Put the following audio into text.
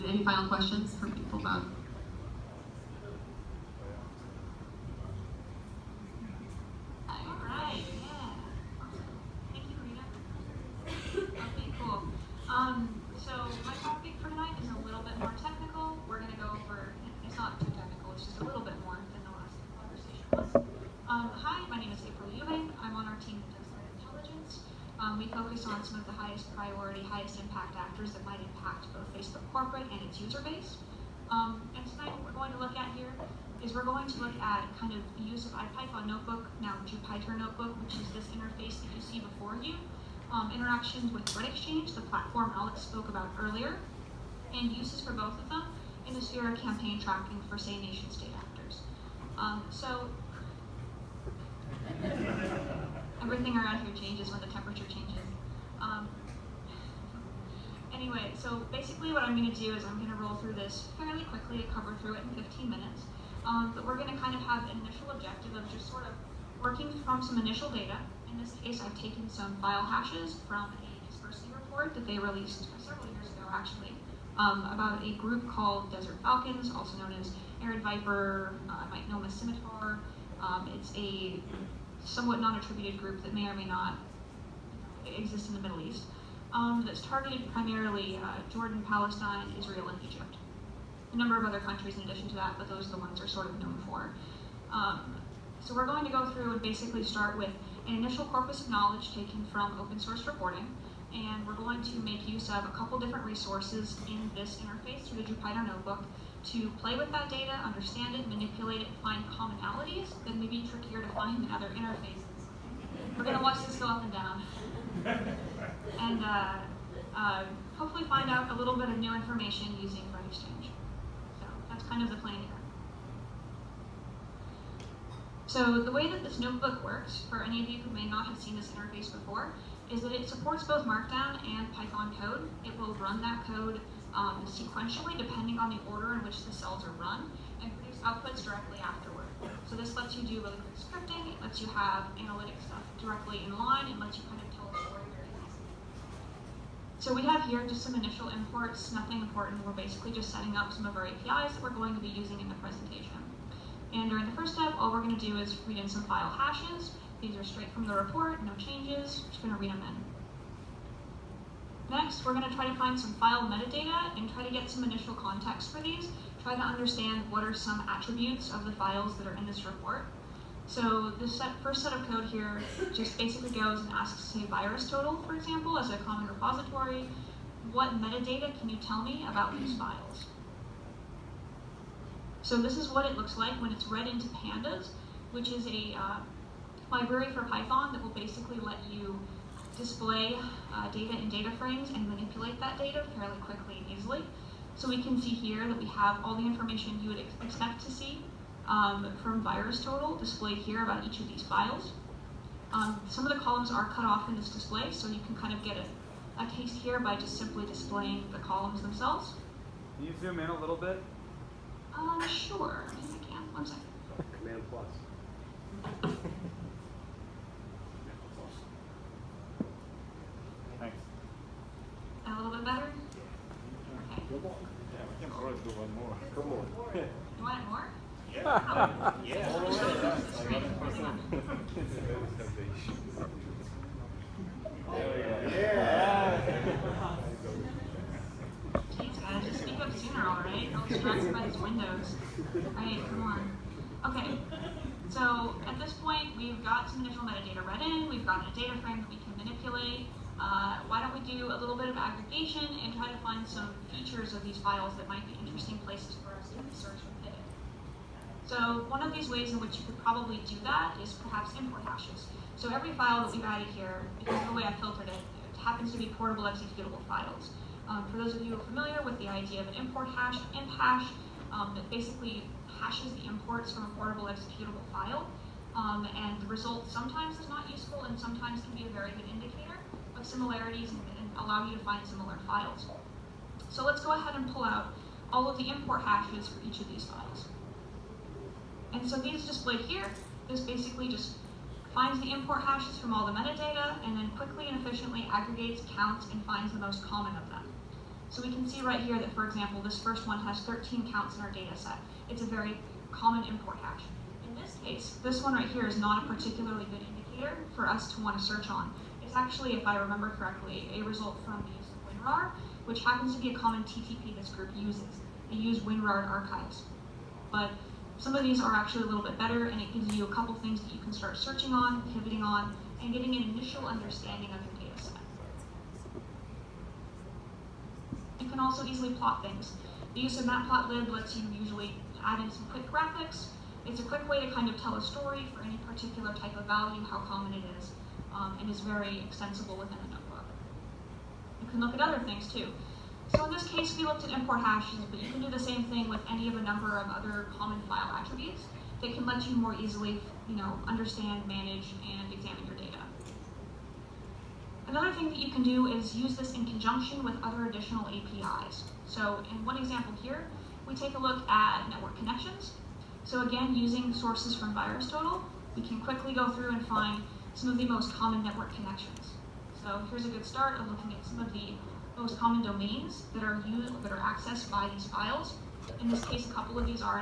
Any final questions from people about? All right, yeah. Awesome. Thank you, Rita. Okay, cool. So my topic for tonight is a little bit more technical. We're going to go over, it's not too technical, it's just a little bit more than the last conversation was. Hi, my name is April Ewing. I'm on our team that does threat intelligence. We focus on some of the highest priority, highest impact actors that might impact both Facebook corporate and its user base. And tonight what we're going to look at here is we're going to look at kind of the use of IPython Notebook, now Jupyter Notebook, which is this interface that you see before you, interactions with ThreatExchange, the platform Alex spoke about earlier, and uses for both of them in the sphere of campaign tracking for, say, nation-state actors. Everything around here changes when the temperature changes. Anyway, so basically what I'm going to do is I'm going to roll through this fairly quickly, cover through it in 15 minutes. But we're going to kind of have an initial objective of just sort of working from some initial data. In this case, I've taken some file hashes from a Dispersity report that they released several years ago, actually, about a group called Desert Falcons, also known as Arid Viper, Mycnoma Scimitar. It's a somewhat non-attributed group that may or may not exist in the Middle East, that's targeted primarily Jordan, Palestine, Israel, and Egypt. A number of other countries in addition to that, but those are the ones they're sort of known for. So we're going to go through and basically start with an initial corpus of knowledge taken from open source reporting, and we're going to make use of a couple different resources in this interface through the Jupyter Notebook to play with that data, understand it, manipulate it, find commonalities that may be trickier to find in other interfaces. We're going to watch this go up and down, and hopefully find out a little bit of new information using ThreatExchange. So that's kind of the plan here. So the way that this notebook works, for any of you who may not have seen this interface before, is that it supports both Markdown and Python code. It will run that code sequentially, depending on the order in which the cells are run, and produce outputs directly afterward. So this lets you do really quick scripting, it lets you have analytic stuff directly in line, and lets you kind of tell a story very easily. So we have here just some initial imports, nothing important. We're basically just setting up some of our APIs that we're going to be using in the presentation. And during the first step, all we're going to do is read in some file hashes. These are straight from the report, no changes. Just going to read them in. Next, we're going to try to find some file metadata and try to get some initial context for these. Try to understand what are some attributes of the files that are in this report. So this first set of code here just basically goes and asks, say, virus total, for example, as a common repository. What metadata can you tell me about these files? So this is what it looks like when it's read into Pandas, which is a library for Python that will basically let you display data in data frames and manipulate that data fairly quickly and easily. So we can see here that we have all the information you would expect to see from virus total displayed here about each of these files. Some of the columns are cut off in this display, so you can kind of get a taste here by just simply displaying the columns themselves. Can you zoom in a little bit? Sure, I think I can. One second. Command plus. Thanks. A little bit better? Okay. Good luck. Yeah, we can always do one more. Come on. You want it more? Yeah. Just show it to the screen. Hang on. Jeez, guys, just speak up sooner, all right? I'm distracted by these windows. All right, come on. Okay, so at this point, we've got some initial metadata read in. We've gotten a data frame that we can manipulate. Why don't we do a little bit of aggregation and try to find some features of these files that might be interesting places for us to search and hit it. So one of these ways in which you could probably do that is perhaps import hashes. So every file that we've added here, because of the way I filtered it, it happens to be portable executable files. For those of you who are familiar with the idea of an import hash, imp hash, that basically hashes the imports from a portable executable file, and the result sometimes is not useful and sometimes can be a very good indicator of similarities and allow you to find similar files. So let's go ahead and pull out all of the import hashes for each of these files. And so these displayed here, this basically just finds the import hashes from all the metadata and then quickly and efficiently aggregates, counts, and finds the most common of them. So we can see right here that, for example, this first one has 13 counts in our data set. It's a very common import hash. In this case, this one right here is not a particularly good indicator for us to want to search on. It's actually, if I remember correctly, a result from the use of WinRAR, which happens to be a common TTP this group uses. They use WinRAR archives. But some of these are actually a little bit better, and it gives you a couple things that you can start searching on, pivoting on, and getting an initial understanding of your data set. You can also easily plot things. The use of matplotlib lets you usually add in some quick graphics. It's a quick way to kind of tell a story for any particular type of value, how common it is, and is very extensible within a notebook. You can look at other things too. So in this case, we looked at import hashes, but you can do the same thing with any of a number of other common file attributes that can let you more easily, understand, manage, and examine your data. Another thing that you can do is use this in conjunction with other additional APIs. So in one example here, we take a look at network connections. So again, using sources from VirusTotal, we can quickly go through and find some of the most common network connections. So here's a good start of looking at some of the most common domains that are accessed by these files. In this case, a couple of these are